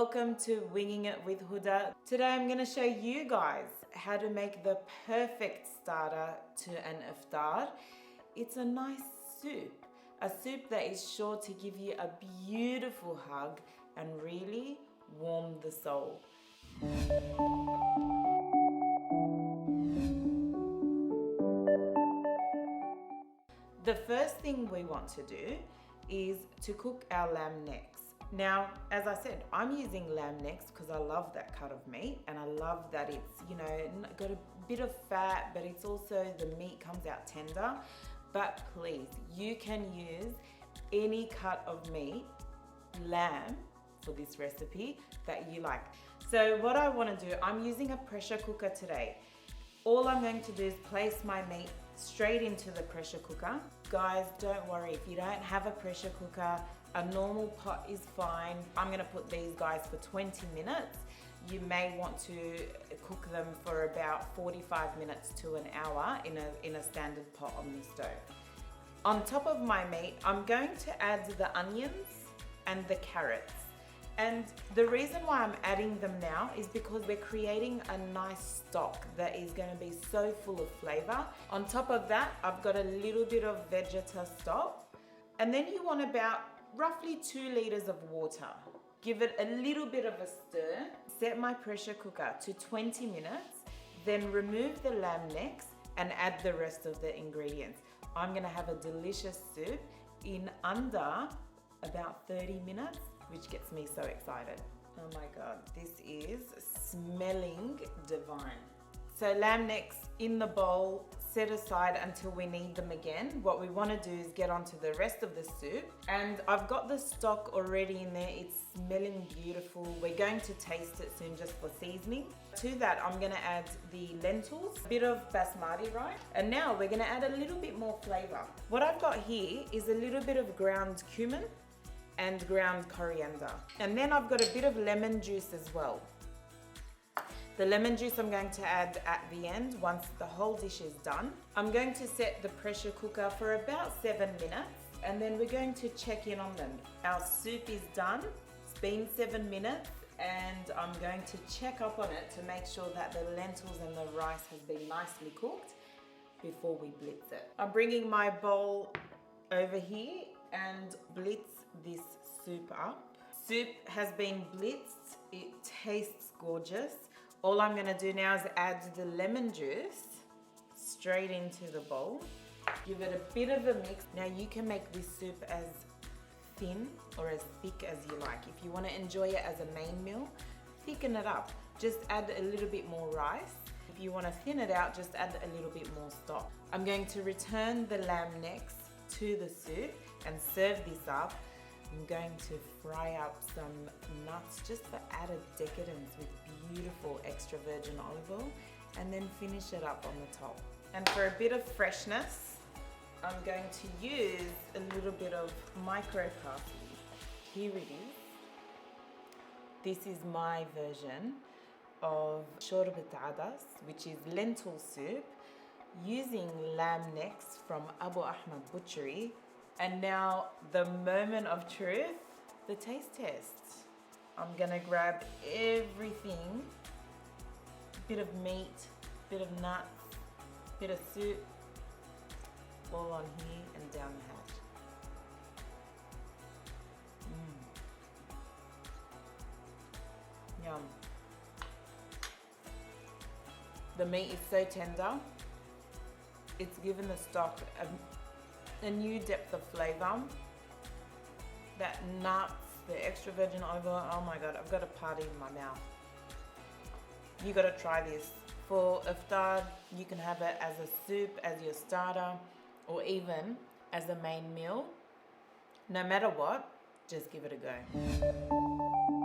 Welcome to Winging It with Hoda. Today I'm going to show you guys how to make the perfect starter to an iftar. It's a nice soup, a soup that is sure to give you a beautiful hug and really warm the soul. The first thing we want to do is to cook our lamb necks. Now, as I said, I'm using lamb necks because I love that cut of meat and I love that it's, got a bit of fat, but it's also, the meat comes out tender. But please, you can use any cut of meat, lamb, for this recipe that you like. So what I want to do, I'm using a pressure cooker today. All I'm going to do is place my meat straight into the pressure cooker. Guys, don't worry, if you don't have a pressure cooker, a normal pot is fine. I'm gonna put these guys for 20 minutes. You may want to cook them for about 45 minutes to an hour in a standard pot on the stove. On top of my meat, I'm going to add the onions and the carrots. And the reason why I'm adding them now is because we're creating a nice stock that is going to be so full of flavor. On top of that, I've got a little bit of vegeta stock. And then you want about roughly 2 liters of water. Give it a little bit of a stir. Set my pressure cooker to 20 minutes. Then remove the lamb necks and add the rest of the ingredients. I'm going to have a delicious soup in under about 30 minutes. Which gets me so excited. Oh my God, this is smelling divine. So lamb necks in the bowl, set aside until we need them again. What we want to do is get onto the rest of the soup. And I've got the stock already in there. It's smelling beautiful. We're going to taste it soon just for seasoning. To that, I'm going to add the lentils, a bit of basmati rice. And now we're going to add a little bit more flavor. What I've got here is a little bit of ground cumin and ground coriander. And then I've got a bit of lemon juice as well. The lemon juice I'm going to add at the end once the whole dish is done. I'm going to set the pressure cooker for about 7 minutes and then we're going to check in on them. Our soup is done. It's been 7 minutes and I'm going to check up on it to make sure that the lentils and the rice has been nicely cooked before we blitz it. I'm bringing my bowl over here and blitz this soup up. Soup has been blitzed. It tastes gorgeous. All I'm gonna do now is add the lemon juice straight into the bowl. Give it a bit of a mix. Now you can make this soup as thin or as thick as you like. If you wanna enjoy it as a main meal, thicken it up. Just add a little bit more rice. If you wanna thin it out, just add a little bit more stock. I'm going to return the lamb necks to the soup and serve this up. I'm going to fry up some nuts just for added decadence with beautiful extra virgin olive oil and then finish it up on the top. And for a bit of freshness, I'm going to use a little bit of micro parsley. Here it is. This is my version of shorbat adas, which is lentil soup, using lamb necks from Abu Ahmad Butchery. And now the moment of truth, the taste test. I'm gonna grab everything, bit of meat, bit of nuts, bit of soup, all on here and down the hatch. Yum. The meat is so tender. It's given the stock a new depth of flavor. That nuts, the extra virgin olive oil, oh my God, I've got a party in my mouth. You gotta try this. For iftar, you can have it as a soup, as your starter, or even as a main meal. No matter what, just give it a go.